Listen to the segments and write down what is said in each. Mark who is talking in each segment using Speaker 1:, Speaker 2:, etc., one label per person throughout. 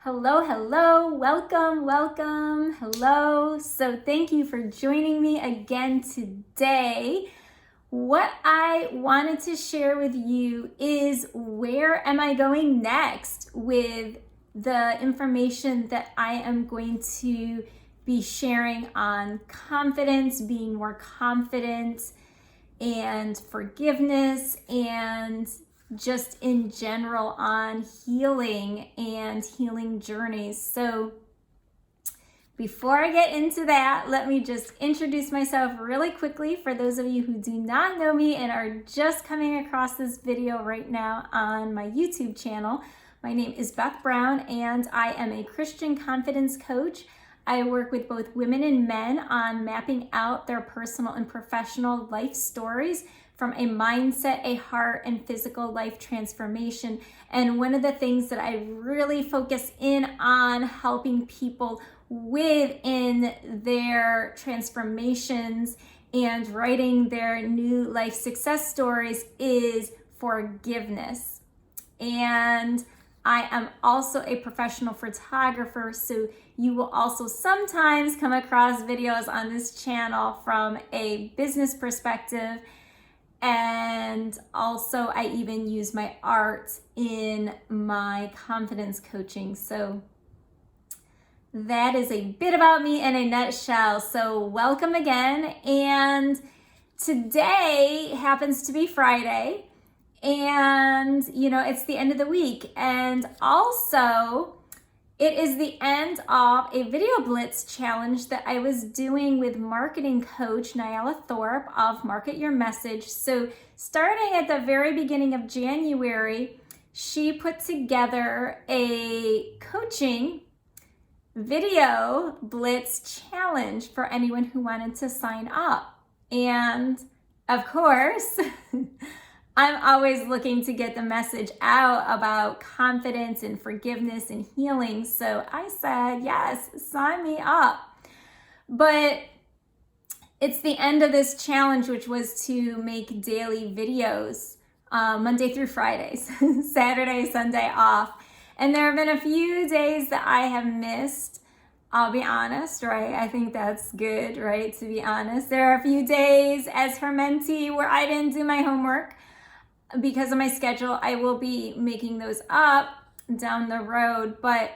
Speaker 1: Hello, hello, welcome, hello. So thank you for joining me again today. What I wanted to share with you is where am I going next with the information that I am going to be sharing on confidence, being more confident, and forgiveness, and just in general on healing and healing journeys. So before I get into that, let me just introduce myself really quickly for those of you who do not know me and are just coming across this video right now on my YouTube channel. My name is Beth Brown and I am a Christian confidence coach. I work with both women and men on mapping out their personal and professional life stories from a mindset, a heart, and physical life transformation. And one of the things that I really focus in on helping people with in their transformations and writing their new life success stories is forgiveness. And I am also a professional photographer, so you will also sometimes come across videos on this channel from a business perspective. And also I even use my art in my confidence coaching. So that is a bit about me in a nutshell. So welcome again. And today happens to be Friday. And, it's the end of the week. And also, it is the end of a video blitz challenge that I was doing with marketing coach Nyala Thorpe of Market Your Message. So starting at the very beginning of January, she put together a coaching video blitz challenge for anyone who wanted to sign up. And of course, I'm always looking to get the message out about confidence and forgiveness and healing. So I said, yes, sign me up. But it's the end of this challenge, which was to make daily videos, Monday through Fridays, Saturday, Sunday off. And there have been a few days that I have missed. I'll be honest, right? I think that's good, right? To be honest. There are a few days as her mentee where I didn't do my homework. Because of my schedule, I will be making those up down the road. But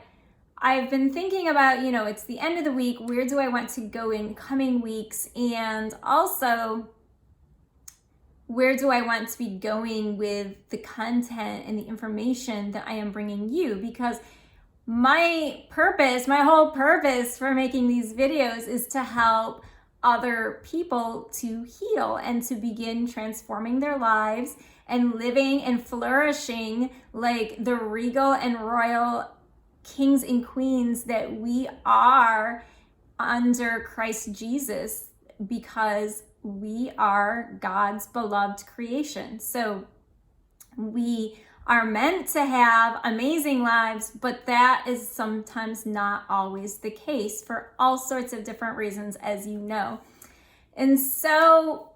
Speaker 1: I've been thinking about, it's the end of the week. Where do I want to go in coming weeks? And also, where do I want to be going with the content and the information that I am bringing you? Because my whole purpose for making these videos is to help other people to heal and to begin transforming their lives and living and flourishing like the regal and royal kings and queens that we are under Christ Jesus, because we are God's beloved creation. So we are meant to have amazing lives, but that is sometimes not always the case for all sorts of different reasons, as you know. And so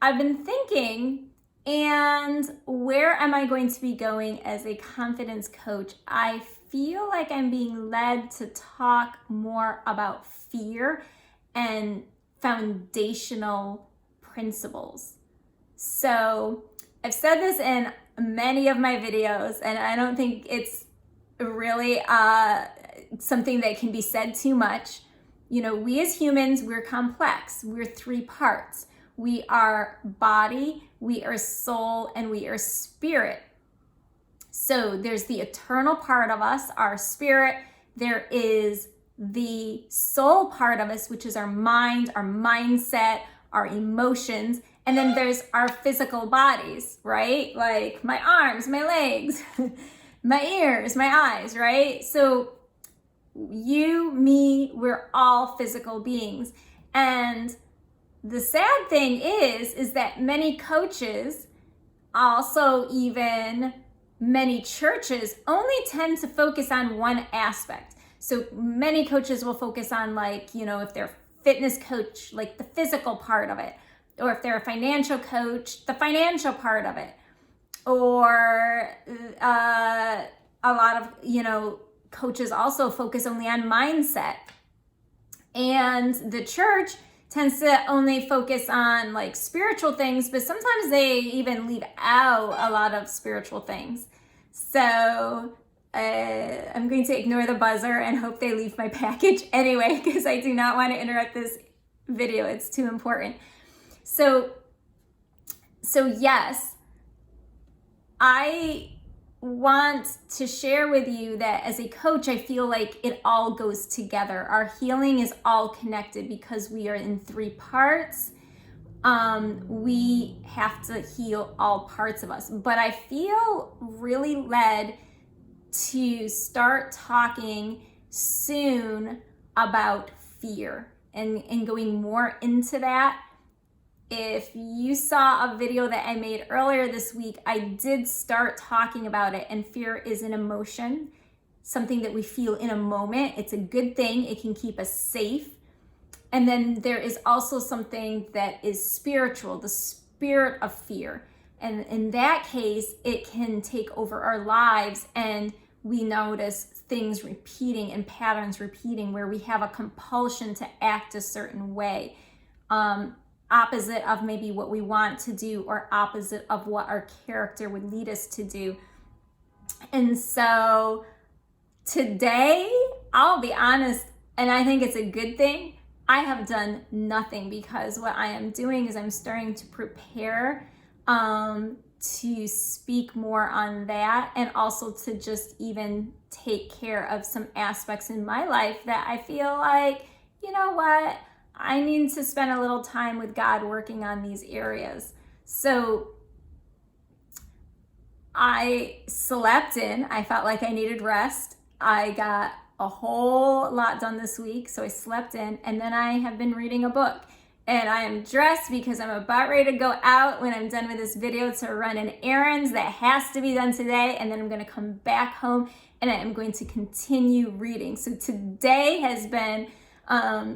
Speaker 1: I've been thinking, and where am I going to be going as a confidence coach? I feel like I'm being led to talk more about fear and foundational principles. So I've said this in many of my videos, and I don't think it's really something that can be said too much. We as humans, we're complex. We're three parts. We are body, we are soul, and we are spirit. So there's the eternal part of us, our spirit. There is the soul part of us, which is our mind, our mindset, our emotions. And then there's our physical bodies, right? Like my arms, my legs, my ears, my eyes, right? So you, me, we're all physical beings. And the sad thing is that many coaches, also even many churches, only tend to focus on one aspect. So many coaches will focus on, if they're a fitness coach, like the physical part of it, or if they're a financial coach, the financial part of it, or a lot of, coaches also focus only on mindset. And the church tends to only focus on like spiritual things, but sometimes they even leave out a lot of spiritual things. So I'm going to ignore the buzzer and hope they leave my package anyway, because I do not want to interrupt this video. It's too important. So yes, I want to share with you that as a coach, I feel like it all goes together. Our healing is all connected because we are in 3 parts. We have to heal all parts of us. But I feel really led to start talking soon about fear and going more into that. If you saw a video that I made earlier this week, I did start talking about it, and fear is an emotion, something that we feel in a moment. It's a good thing. It can keep us safe. And then there is also something that is spiritual, the spirit of fear. And in that case, it can take over our lives, and we notice things repeating and patterns repeating where we have a compulsion to act a certain way. Opposite of maybe what we want to do, or opposite of what our character would lead us to do. And so today, I'll be honest, and I think it's a good thing, I have done nothing, because what I am doing is I'm starting to prepare to speak more on that, and also to just even take care of some aspects in my life that I feel like, you know what, I need to spend a little time with God working on these areas. So I slept in. I felt like I needed rest. I got a whole lot done this week, so I slept in, and then I have been reading a book. And I am dressed because I'm about ready to go out when I'm done with this video to run an errand that has to be done today, and then I'm going to come back home and I am going to continue reading. So today has been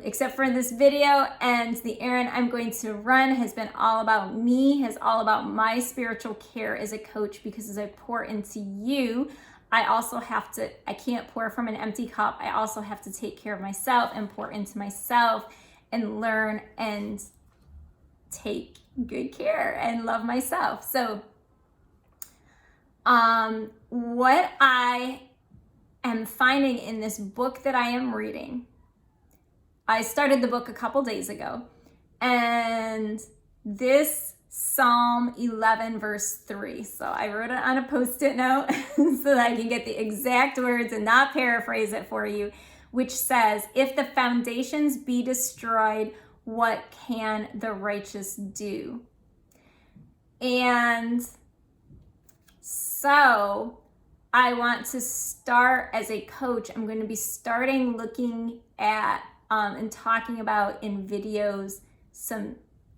Speaker 1: except for this video and the errand I'm going to run, has been all about me, has all about my spiritual care as a coach, because as I pour into you, I also have to, I can't pour from an empty cup. I also have to take care of myself and pour into myself and learn and take good care and love myself. So what I am finding in this book that I am reading, I started the book a couple days ago, and this Psalm 11 verse 3. So I wrote it on a Post-it note so that I can get the exact words and not paraphrase it for you, which says, "If the foundations be destroyed, what can the righteous do?" And so I want to start as a coach. I'm going to be starting looking at and talking about in videos some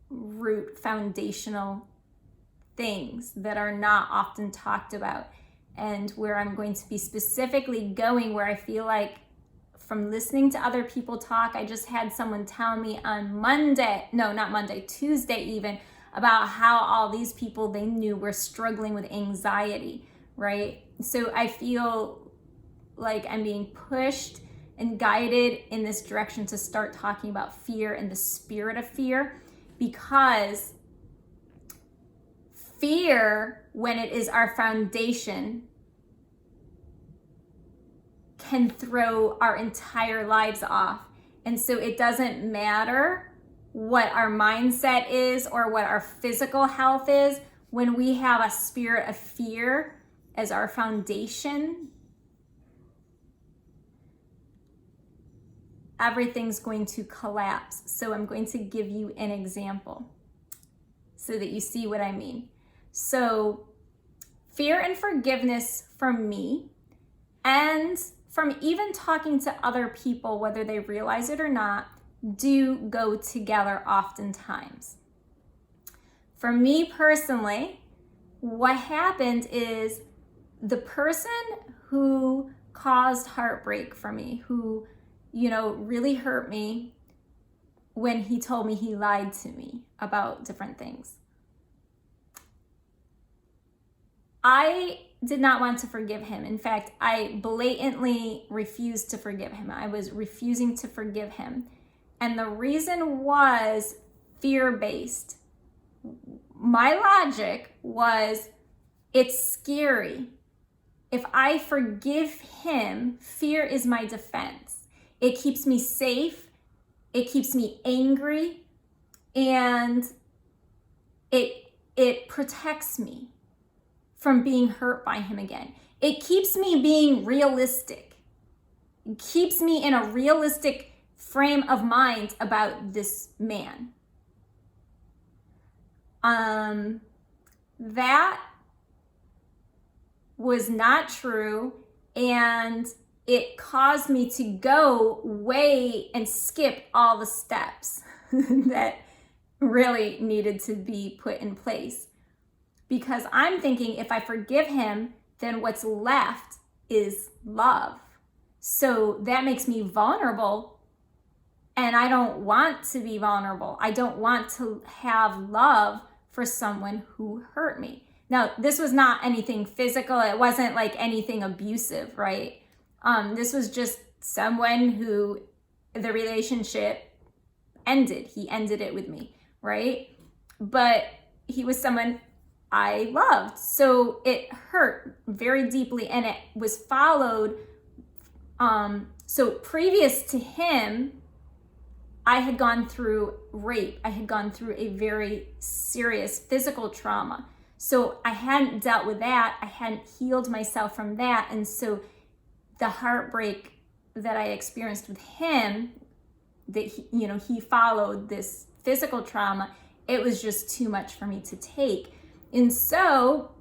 Speaker 1: root foundational things that are not often talked about, and where I'm going to be specifically going where I feel like from listening to other people talk. I just had someone tell me on Tuesday even, about how all these people they knew were struggling with anxiety, right? So I feel like I'm being pushed and guided in this direction to start talking about fear and the spirit of fear, because fear, when it is our foundation, can throw our entire lives off. And so it doesn't matter what our mindset is or what our physical health is. When we have a spirit of fear as our foundation, everything's going to collapse. So I'm going to give you an example so that you see what I mean. So fear and forgiveness from me, and from even talking to other people, whether they realize it or not, do go together oftentimes. For me personally, what happened is the person who caused heartbreak for me, who really hurt me when he told me he lied to me about different things. I did not want to forgive him. In fact, I blatantly refused to forgive him. I was refusing to forgive him. And the reason was fear-based. My logic was, it's scary. If I forgive him, fear is my defense. It keeps me safe. It keeps me angry. And it protects me from being hurt by him again. It keeps me being realistic. It keeps me in a realistic frame of mind about this man. That was not true, and it caused me to go way and skip all the steps that really needed to be put in place. Because I'm thinking, if I forgive him, then what's left is love. So that makes me vulnerable, and I don't want to be vulnerable. I don't want to have love for someone who hurt me. Now, this was not anything physical. It wasn't like anything abusive, right? This was just someone who the relationship ended. He ended it with me, right? But he was someone I loved. So it hurt very deeply, and it was followed. So previous to him, I had gone through rape. I had gone through a very serious physical trauma. So I hadn't dealt with that. I hadn't healed myself from that. And so the heartbreak that I experienced with him, that he followed this physical trauma, it was just too much for me to take. And so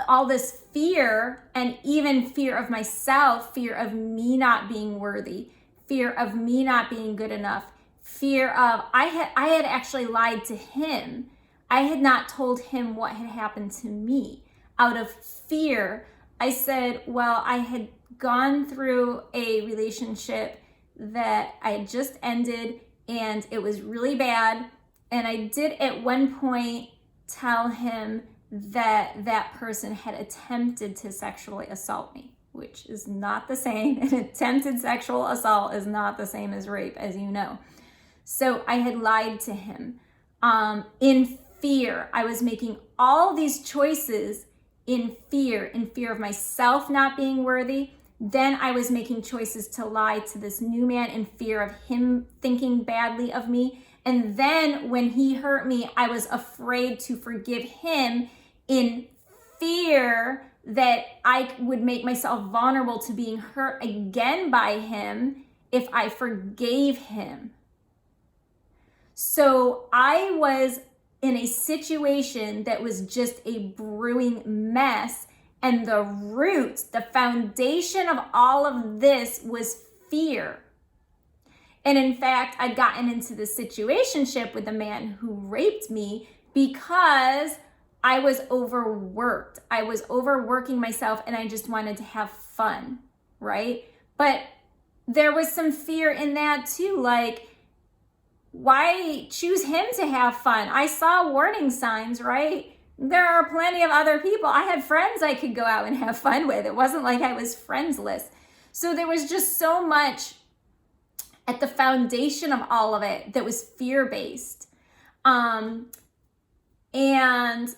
Speaker 1: all this fear, and even fear of myself, fear of me not being worthy, fear of me not being good enough, fear of, I had actually lied to him. I had not told him what had happened to me. Out of fear, I said, well, I had gone through a relationship that I had just ended, and it was really bad. And I did at one point tell him that that person had attempted to sexually assault me, which is not the same. An attempted sexual assault is not the same as rape, as you know. So I had lied to him in fear. I was making all these choices in fear of myself not being worthy. Then I was making choices to lie to this new man in fear of him thinking badly of me. And then when he hurt me, I was afraid to forgive him in fear that I would make myself vulnerable to being hurt again by him if I forgave him. So I was in a situation that was just a brewing mess. And the root, the foundation of all of this was fear. And in fact, I'd gotten into this situationship with a man who raped me because I was overworked. I was overworking myself, and I just wanted to have fun, right? But there was some fear in that too. Like, why choose him to have fun? I saw warning signs, right? There are plenty of other people. I had friends I could go out and have fun with. It wasn't like I was friendless. So there was just so much at the foundation of all of it that was fear-based. And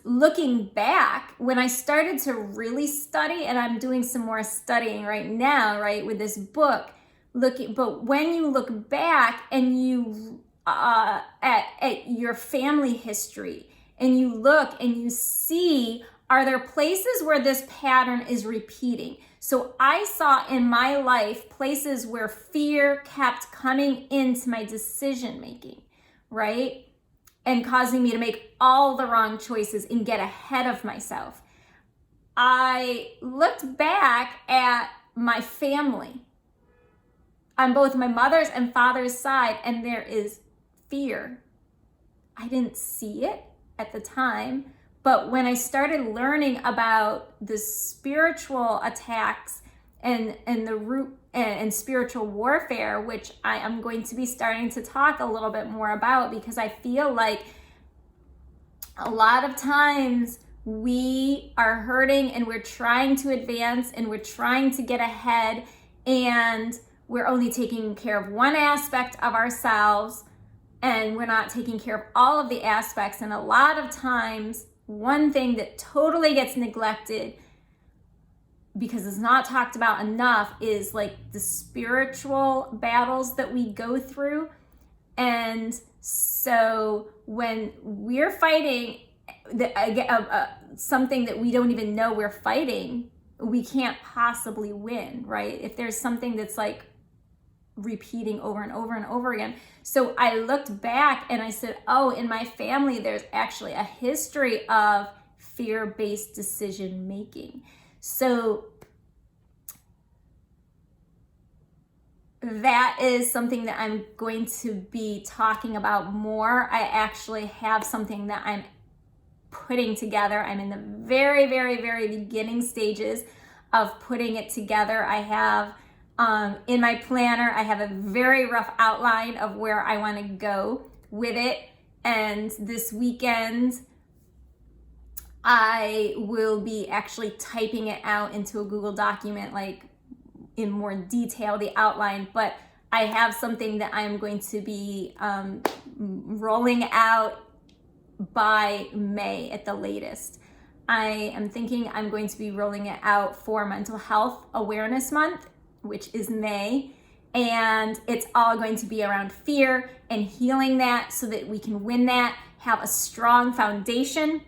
Speaker 1: looking back, when I started to really study, and I'm doing some more studying right now, right, with this book, but when you look back and you at your family history, and you look and you see, are there places where this pattern is repeating? So I saw in my life places where fear kept coming into my decision making, right? And causing me to make all the wrong choices and get ahead of myself. I looked back at my family on both my mother's and father's side, and there is fear. I didn't see it at the time, but when I started learning about the spiritual attacks and the root and spiritual warfare, which I am going to be starting to talk a little bit more about, because I feel like a lot of times we are hurting and we're trying to advance and we're trying to get ahead, and we're only taking care of one aspect of ourselves and we're not taking care of all of the aspects. And a lot of times, one thing that totally gets neglected because it's not talked about enough is like the spiritual battles that we go through. And so when we're fighting something that we don't even know we're fighting, we can't possibly win, right? If there's something that's like repeating over and over and over again. So I looked back and I said, oh, in my family, there's actually a history of fear-based decision making. So that is something that I'm going to be talking about more. I actually have something that I'm putting together. I'm in the very, very, very beginning stages of putting it together. I have in my planner, I have a very rough outline of where I want to go with it. And this weekend, I will be actually typing it out into a Google document, like in more detail, the outline. But I have something that I'm going to be rolling out by May at the latest. I am thinking I'm going to be rolling it out for Mental Health Awareness Month, which is May. And it's all going to be around fear and healing that so that we can win that, have a strong foundation.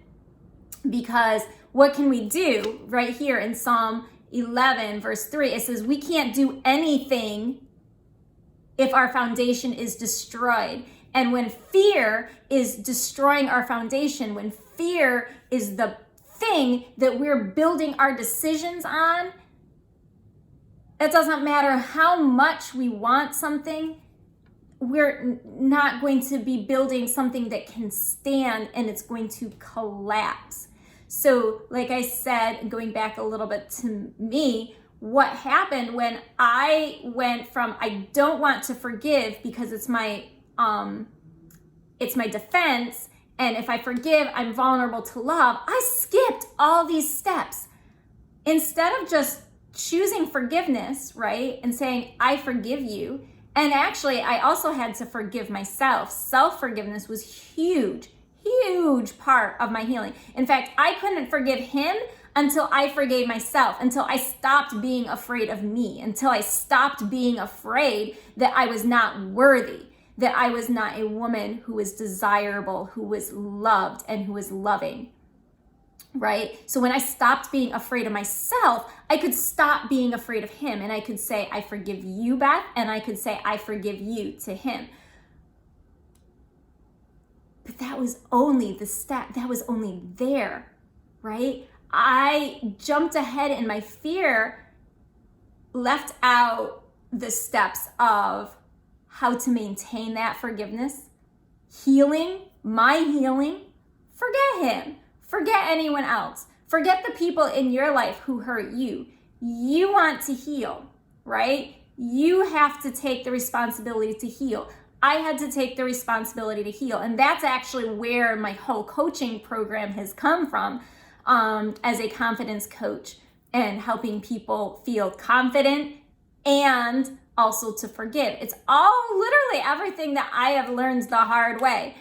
Speaker 1: Because what can we do? Right here in Psalm 11, verse 3, it says, we can't do anything if our foundation is destroyed. And when fear is destroying our foundation, when fear is the thing that we're building our decisions on, it doesn't matter how much we want something, we're not going to be building something that can stand, and it's going to collapse. So like I said, going back a little bit to me, what happened when I went from I don't want to forgive because it's my defense, and if I forgive, I'm vulnerable to love. I skipped all these steps. Instead of just choosing forgiveness, right, and saying, I forgive you. And actually, I also had to forgive myself. Self-forgiveness was huge part of my healing. In fact, I couldn't forgive him until I forgave myself, until I stopped being afraid of me, until I stopped being afraid that I was not worthy, that I was not a woman who was desirable, who was loved, and who was loving, right? So when I stopped being afraid of myself, I could stop being afraid of him, and I could say, I forgive you, Beth, and I could say, I forgive you to him. But that was only the step, that was only there, right? I jumped ahead in my fear, left out the steps of how to maintain that forgiveness, healing, my healing. Forget him, forget anyone else, forget the people in your life who hurt you. You want to heal, right? You have to take the responsibility to heal. I had to take the responsibility to heal. And that's actually where my whole coaching program has come from, as a confidence coach, and helping people feel confident and also to forgive. It's all literally everything that I have learned the hard way.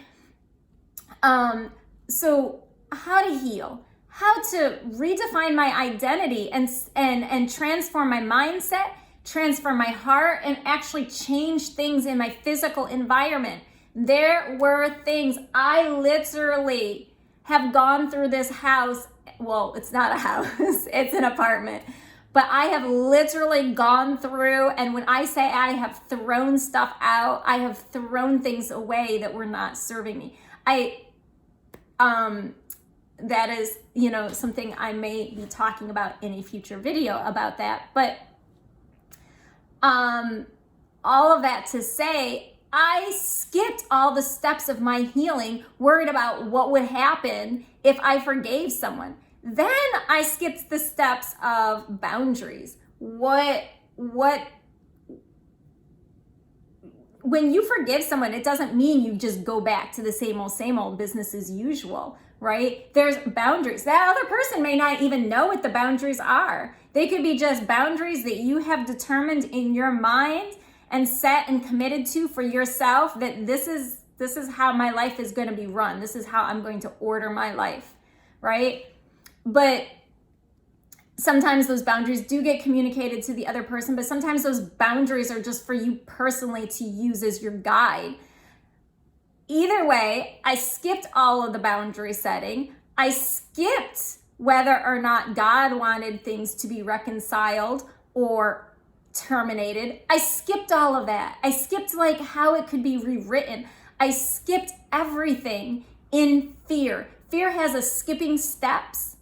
Speaker 1: So how to heal, how to redefine my identity and transform my mindset, transform my heart, and actually change things in my physical environment. There were things I literally have gone through this house. Well, it's not a house, it's an apartment. But I have literally gone through, and when I say I have thrown stuff out, I have thrown things away that were not serving me. That is, something I may be talking about in a future video about that. But all of that to say, I skipped all the steps of my healing, worried about what would happen if I forgave someone. Then I skipped the steps of boundaries. When you forgive someone, it doesn't mean you just go back to the same old business as usual, right? There's boundaries. That other person may not even know what the boundaries are. They could be just boundaries that you have determined in your mind and set and committed to for yourself, that this is how my life is going to be run. This is how I'm going to order my life, right? But sometimes those boundaries do get communicated to the other person, but sometimes those boundaries are just for you personally to use as your guide. Either way, I skipped all of the boundary setting. I skipped whether or not God wanted things to be reconciled or terminated. I skipped all of that. I skipped like how it could be rewritten. I skipped everything in fear. Fear has us skipping steps.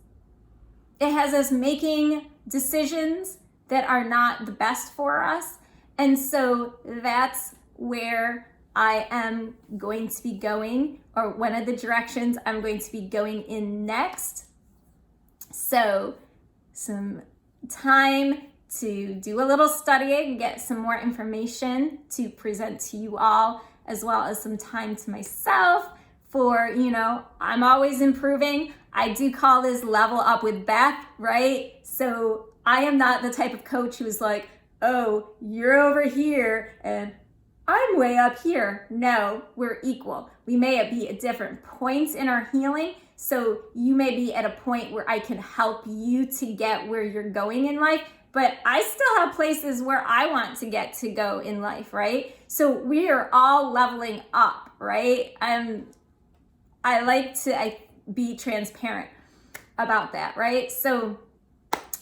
Speaker 1: It has us making decisions that are not the best for us. And so that's where I am going to be going, or one of the directions I'm going to be going in next. So some time to do a little studying, get some more information to present to you all, as well as some time to myself for, I'm always improving. I do call this level up with Beth, right? So I am not the type of coach who's like, oh, you're over here and I'm way up here. No, we're equal. We may be at different points in our healing. So you may be at a point where I can help you to get where you're going in life, but I still have places where I want to get to go in life, right? So we are all leveling up, right? I like to be transparent about that, right? So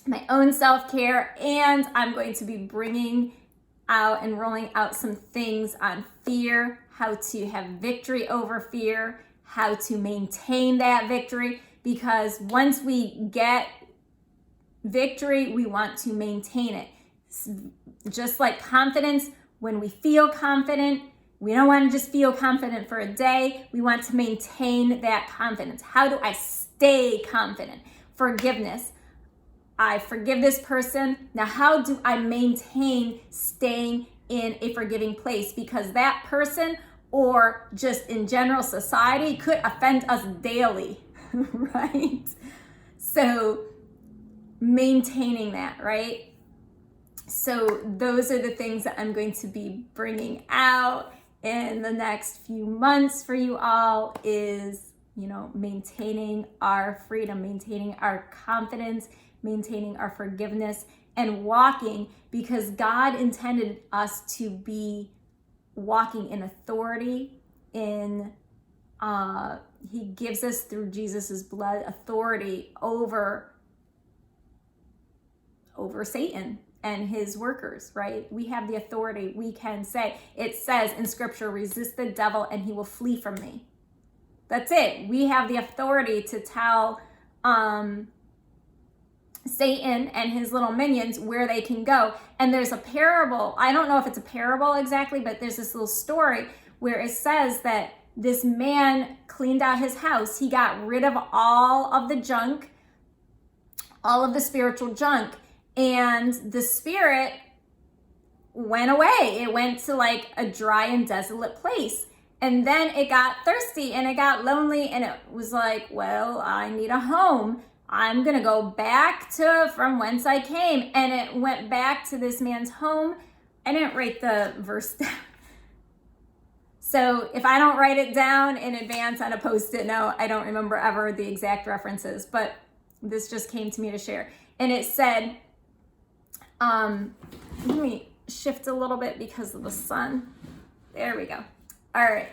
Speaker 1: my own self-care, and I'm going to be bringing out and rolling out some things on fear, how to have victory over fear, how to maintain that victory, because once we get victory, we want to maintain it. Just like confidence, when we feel confident, we don't want to just feel confident for a day. We want to maintain that confidence. How do I stay confident? Forgiveness. I forgive this person. Now, how do I maintain staying in a forgiving place? Because that person, or just in general society, could offend us daily, right? So maintaining that, right? So those are the things that I'm going to be bringing out in the next few months for you all, is, maintaining our freedom, maintaining our confidence, maintaining our forgiveness, and walking, because God intended us to be walking in authority. He gives us through Jesus's blood authority over Satan and his workers, right? We have the authority. We can say, it says in scripture, resist the devil and he will flee from me. That's it. We have the authority to tell Satan and his little minions where they can go. And there's a parable. I don't know if it's a parable exactly, but there's this little story where it says that this man cleaned out his house. He got rid of all of the junk, all of the spiritual junk, and the spirit went away. It went to like a dry and desolate place. And then it got thirsty and it got lonely, and it was like, well, I need a home. I'm going to go back to from whence I came. And it went back to this man's home. I didn't write the verse down. So if I don't write it down in advance on a Post-it note, I don't remember ever the exact references, but this just came to me to share. And it said, let me shift a little bit because of the sun. There we go. All right.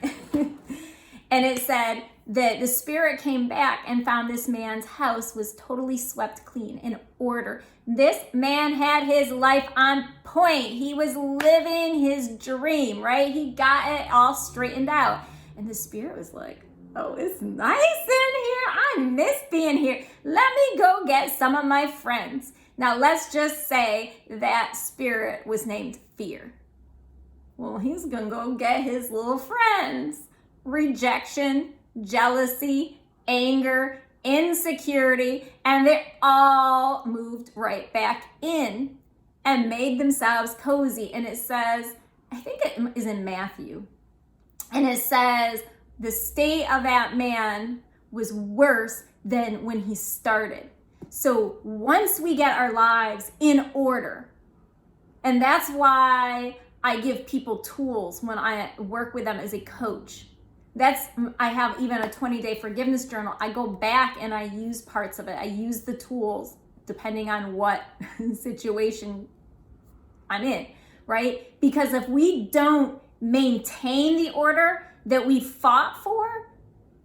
Speaker 1: And it said that the spirit came back and found this man's house was totally swept clean, in order. This man had his life on point. He was living his dream, right? He got it all straightened out. And the spirit was like, oh, it's nice in here. I miss being here. Let me go get some of my friends. Now, let's just say that spirit was named Fear. Well, he's going to go get his little friends. Rejection, jealousy, anger, insecurity, and they all moved right back in and made themselves cozy. And it says, I think it is in Matthew, and it says the state of that man was worse than when he started. So once we get our lives in order, and that's why I give people tools when I work with them as a coach. I have even a 20-day forgiveness journal. I go back and I use parts of it. I use the tools depending on what situation I'm in, right? Because if we don't maintain the order that we fought for,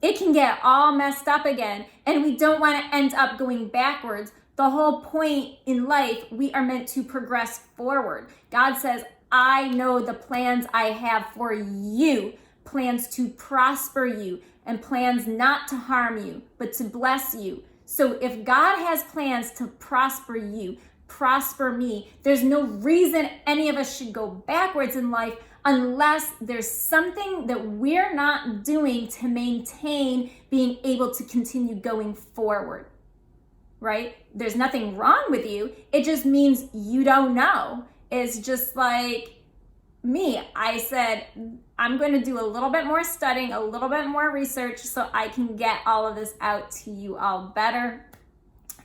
Speaker 1: it can get all messed up again. And we don't want to end up going backwards. The whole point in life, we are meant to progress forward. God says, I know the plans I have for you, plans to prosper you and plans not to harm you, but to bless you. So if God has plans to prosper you, prosper me, there's no reason any of us should go backwards in life unless there's something that we're not doing to maintain being able to continue going forward, right? There's nothing wrong with you. It just means you don't know. It's just like me. I said, I'm going to do a little bit more studying, a little bit more research so I can get all of this out to you all better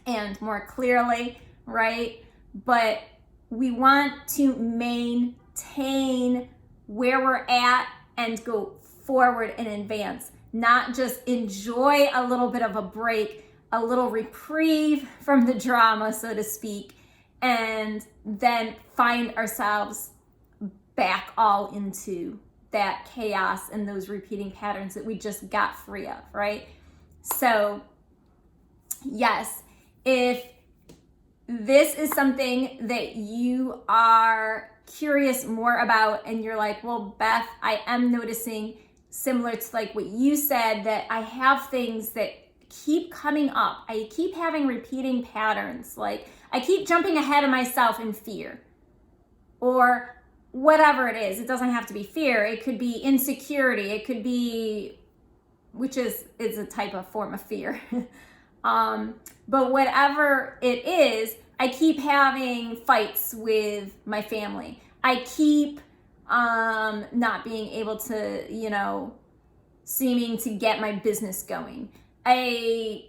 Speaker 1: and more clearly, right? But we want to maintain where we're at and go forward and advance, not just enjoy a little bit of a break, a little reprieve from the drama, so to speak, and then find ourselves back all into that chaos and those repeating patterns that we just got free of, right? So yes, if this is something that you are curious more about and you're like, well, Beth, I am noticing similar to like what you said, that I have things that keep coming up. I keep having repeating patterns. Like I keep jumping ahead of myself in fear or whatever it is. It doesn't have to be fear. It could be insecurity. It could be, which is a type of form of fear. But whatever it is, I keep having fights with my family. I keep not being able to, seeming to get my business going. I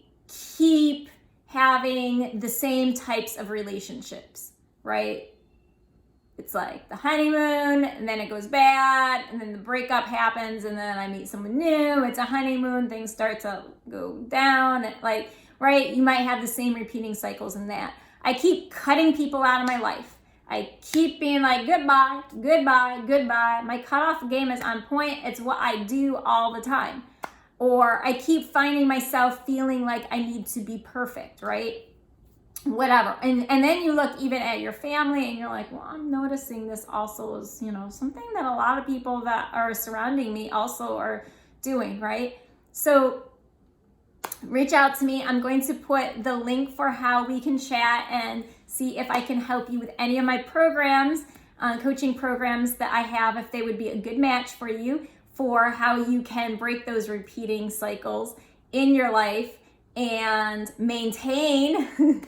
Speaker 1: keep having the same types of relationships, right? It's like the honeymoon and then it goes bad and then the breakup happens and then I meet someone new. It's a honeymoon, things start to go down. Right? You might have the same repeating cycles in that. I keep cutting people out of my life. I keep being like, goodbye, goodbye, goodbye. My cutoff game is on point. It's what I do all the time. Or I keep finding myself feeling like I need to be perfect, right? Whatever. And then you look even at your family and you're like, well, I'm noticing this also is, something that a lot of people that are surrounding me also are doing, right? So reach out to me. I'm going to put the link for how we can chat and see if I can help you with any of my programs, coaching programs that I have, if they would be a good match for you for how you can break those repeating cycles in your life and maintain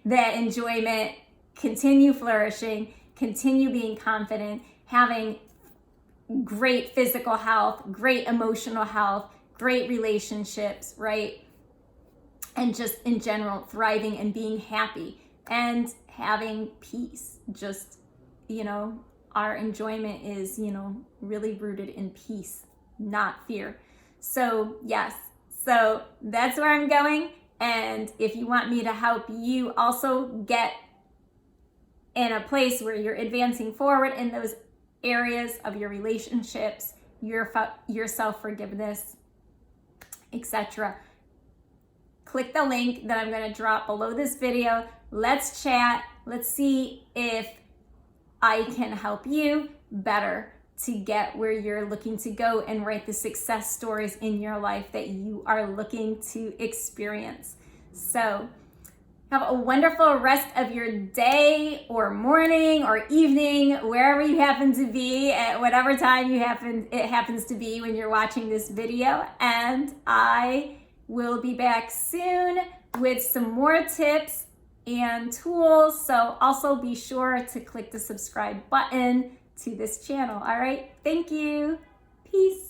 Speaker 1: that enjoyment, continue flourishing, continue being confident, having great physical health, great emotional health, great relationships, right? And just in general, thriving and being happy and having peace. Just, our enjoyment is, really rooted in peace, not fear. So yes, so that's where I'm going. And if you want me to help you also get in a place where you're advancing forward in those areas of your relationships, your self-forgiveness, etc., click the link that I'm going to drop below this video. Let's chat. Let's see if I can help you better to get where you're looking to go and write the success stories in your life that you are looking to experience. So have a wonderful rest of your day or morning or evening, wherever you happen to be, at whatever time it happens to be when you're watching this video. And I will be back soon with some more tips and tools. So also be sure to click the subscribe button to this channel. All right. Thank you. Peace.